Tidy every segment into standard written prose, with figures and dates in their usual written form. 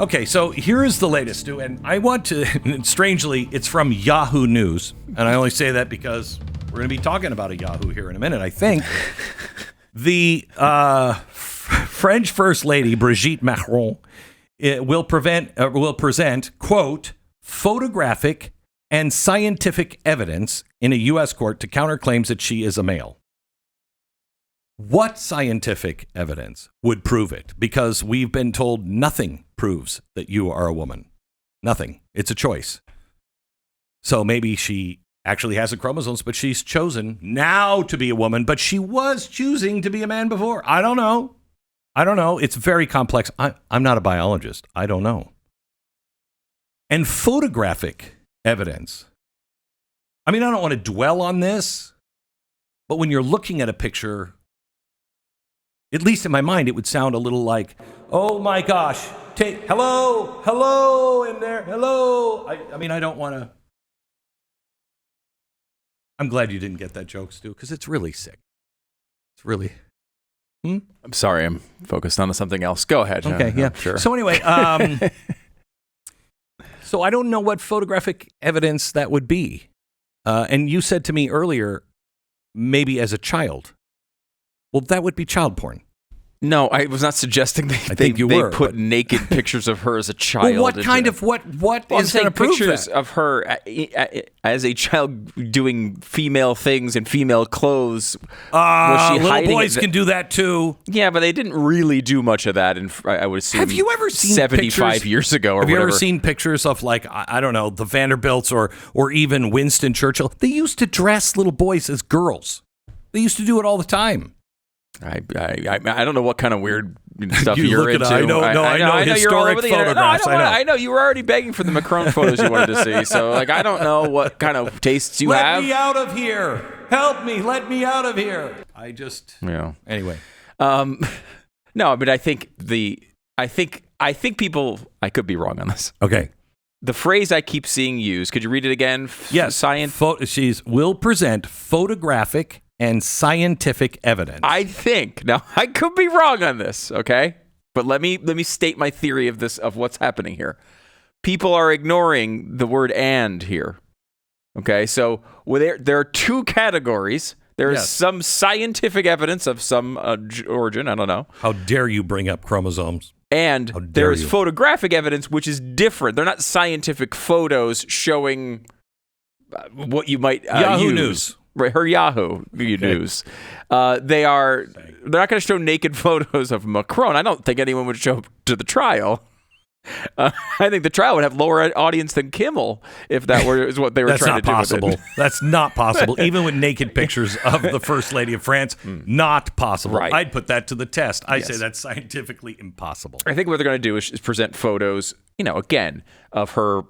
Okay, so here is the latest, and I want to, strangely, it's from Yahoo News, and I only say that because we're going to be talking about a Yahoo here in a minute, I think. The French First Lady Brigitte Macron will present, quote, photographic and scientific evidence in a U.S. court to counter claims that she is a male. What scientific evidence would prove it? Because we've been told nothing proves that you are a woman. Nothing. It's a choice. So maybe she actually has the chromosomes, but she's chosen now to be a woman, but she was choosing to be a man before. I don't know. It's very complex. I'm not a biologist. I don't know. And photographic evidence. I mean, I don't want to dwell on this, but when you're looking at a picture, at least in my mind, it would sound a little like, oh my gosh, hello in there, hello. I mean, I don't want to. I'm glad you didn't get that joke, Stu, because it's really sick. It's really. I'm sorry, I'm focused on something else. Go ahead. Okay, yeah. Sure. So anyway, so I don't know what photographic evidence that would be. And you said to me earlier, maybe as a child. Well, that would be child porn. No, I was not suggesting they put naked pictures of her as a child. Well, what is going to prove pictures that? of her as a child doing female things in female clothes? Was she little boys can do that too. Yeah, but they didn't really do much of that. I would assume. Have you ever seen 75 years ago or whatever? Have you ever seen pictures of, like, I don't know, the Vanderbilts or even Winston Churchill? They used to dress little boys as girls. They used to do it all the time. I don't know what kind of weird stuff you're into. I know historic photographs. I know you were already begging for the Macron photos you wanted to see. So, like, I don't know what kind of tastes you have. Let me out of here! Help me! Let me out of here! Anyway. No, but I think people. I could be wrong on this. Okay. The phrase I keep seeing used. Could you read it again? Yes. Science. Will present photographic and scientific evidence. I think. Now, I could be wrong on this, okay? But let me state my theory of what's happening here. People are ignoring the word "and" here. Okay? So, there are two categories. There is some scientific evidence of some origin, I don't know. How dare you bring up chromosomes? And there's photographic evidence, which is different. They're not scientific photos showing what you might Yahoo use. News. Right, her Yahoo News. They're not going to show naked photos of Macron. I don't think anyone would show up to the trial. I think the trial would have lower audience than Kimmel if that is what they were trying to do. That's not possible. With it. That's not possible. Even with naked pictures of the First Lady of France, not possible. Right. I'd put that to the test. I say that's scientifically impossible. I think what they're going to do is present photos, again, of her,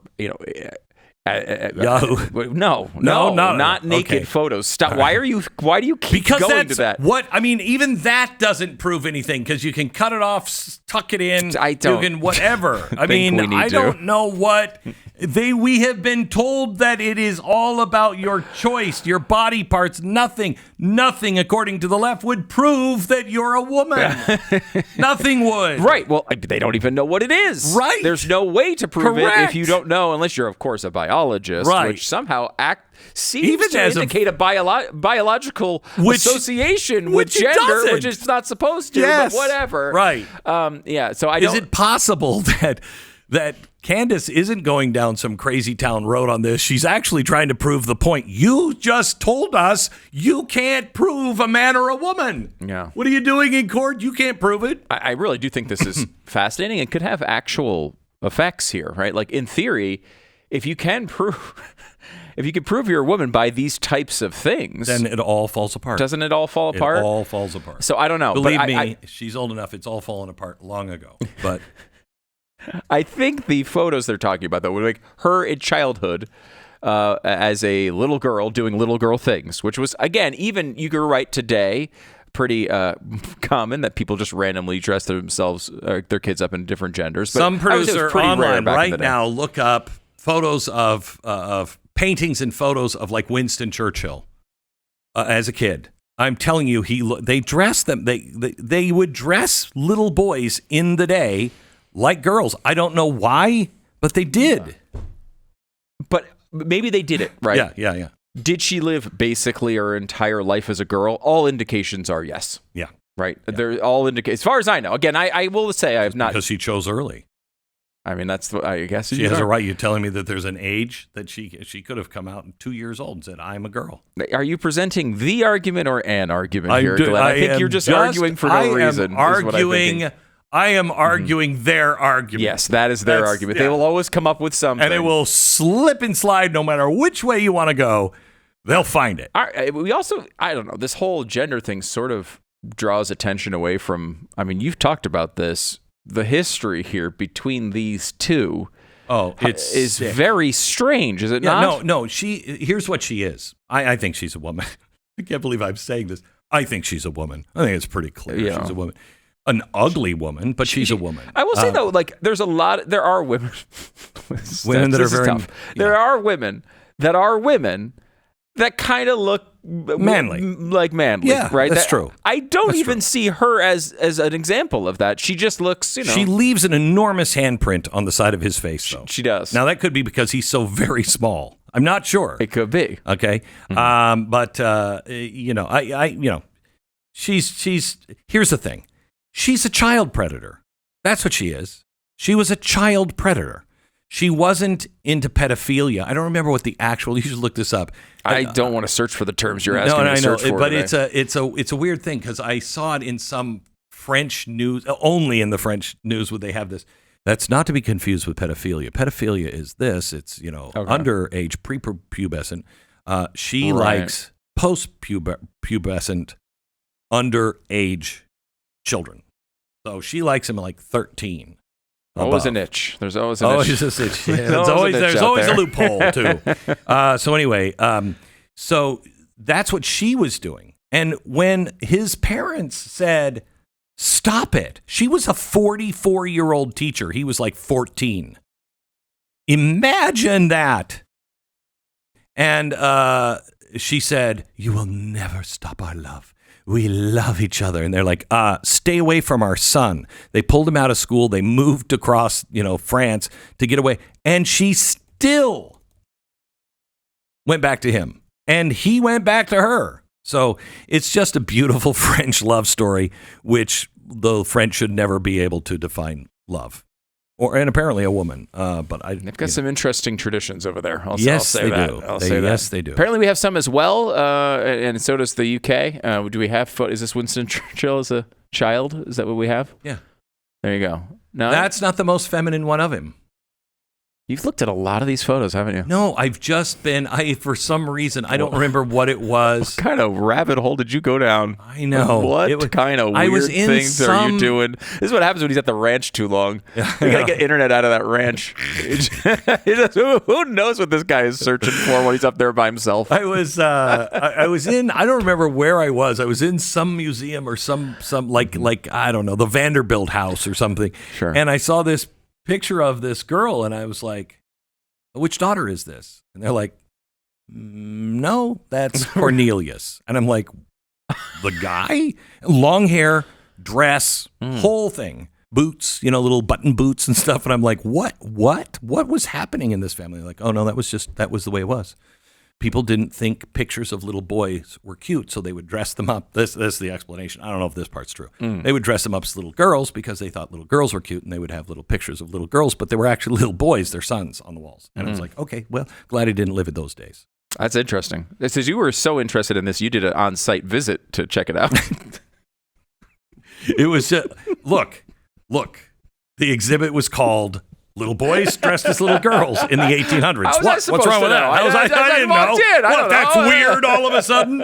Yahoo. No, not naked photos. Stop. Why do you keep going to that? Even that doesn't prove anything, because you can cut it off, tuck it in. I don't. You can whatever. I don't know what we have been told that it is all about your choice, your body parts. Nothing according to the left would prove that you're a woman. Nothing would. Right. Well, they don't even know what it is. Right. There's no way to prove Correct. it if you don't know, unless you're, of course, a biologist, right. Which somehow seems to indicate a biological association with gender, which it's not supposed to, but whatever. Right. So is it possible that Candace isn't going down some crazy town road on this? She's actually trying to prove the point. You just told us you can't prove a man or a woman. Yeah. What are you doing in court? You can't prove it. I really do think this is fascinating and could have actual effects here, right? Like, in theory, if you can prove you're a woman by these types of things, then it all falls apart. Doesn't it all fall apart? It all falls apart. So I don't know. Believe me, she's old enough. It's all fallen apart long ago. But I think the photos they're talking about, though, were like her in childhood as a little girl doing little girl things, which was, again, even you could write today, pretty common that people just randomly dress themselves, their kids up in different genders. But some producer online right now look up photos of paintings and photos of, like, Winston Churchill as a kid. I'm telling you, they dressed them. They would dress little boys in the day like girls. I don't know why, but they did. But maybe they did it, right? Yeah. Did she live basically her entire life as a girl? All indications are yes. Yeah. Right? Yeah. They're all as far as I know. Again, I will say I have not. Because she chose early. I mean, that's I guess she has a right. You're telling me that there's an age that she could have come out 2 years old and said, "I'm a girl." Are you presenting the argument or an argument here, Glenn? I think you're just arguing for no reason. I am arguing their argument. Yes, that is their argument. Yeah. They will always come up with something, and it will slip and slide no matter which way you want to go. They'll find it. We also, I don't know, this whole gender thing sort of draws attention away from. I mean, you've talked about this. The history here between these two is sick. Very strange, is it not? No. Here's what she is. I think she's a woman. I can't believe I'm saying this. I think she's a woman. I think it's pretty clear she's a woman. An ugly woman, but she's a woman. I will say, though, like, there are women. Women that are very tough. Yeah. There are women that kind of look manly, manly, right? That's true. I don't even see her as an example of that. She just looks, She leaves an enormous handprint on the side of his face, though. She does. Now that could be because he's so very small. I'm not sure. It could be. Okay, but she's. Here's the thing. She's a child predator. That's what she is. She was a child predator. She wasn't into pedophilia. I don't remember what the actual. You should look this up. I don't want to search for the terms you're asking me to search for. But it's a weird thing because I saw it in some French news. Only in the French news would they have this. That's not to be confused with pedophilia. Pedophilia is this. It's underage, prepubescent. She likes post-pubescent, underage children. So she likes him at like 13. Always an itch. There's always an itch. There's always a loophole too. So anyway, so that's what she was doing. And when his parents said, "Stop it," she was a 44-year-old teacher. He was like 14. Imagine that. And she said, "You will never stop our love. We love each other." And they're like, stay away from our son. They pulled him out of school. They moved across, France to get away. And she still went back to him. And he went back to her. So it's just a beautiful French love story, which the French should never be able to define love. And apparently a woman. But they've got some interesting traditions over there. Yes, they do. Yes, they do. Apparently we have some as well, and so does the UK. Do we have? Is this Winston Churchill as a child? Is that what we have? Yeah. There you go. No, that's not the most feminine one of him. You've looked at a lot of these photos, haven't you? No, I've just been, for some reason, I don't remember what it was. What kind of rabbit hole did you go down? I know. What kind of weird things are you doing? This is what happens when he's at the ranch too long. You got to get internet out of that ranch. Who knows what this guy is searching for when he's up there by himself? I was in, I don't remember where I was. I was in some museum or some like I don't know, the Vanderbilt house or something. Sure. And I saw this picture of this girl, and I was like, "Which daughter is this?" And they're like, "No, that's Cornelius." And I'm like, "The guy? Long hair, dress, whole thing, boots, little button boots and stuff." And I'm like, "What was happening in this family?" Like, "Oh no, that was the way it was. People didn't think pictures of little boys were cute, so they would dress them up." This is the explanation. I don't know if this part's true. They would dress them up as little girls because they thought little girls were cute, and they would have little pictures of little girls, but they were actually little boys, their sons, on the walls. And I was like, okay, well, glad I didn't live in those days. That's interesting. It says you were so interested in this, you did an on-site visit to check it out. It was look. The exhibit was called "Little Boys Dressed as Little Girls in the 1800s." What's wrong with that? I didn't know. That's weird all of a sudden.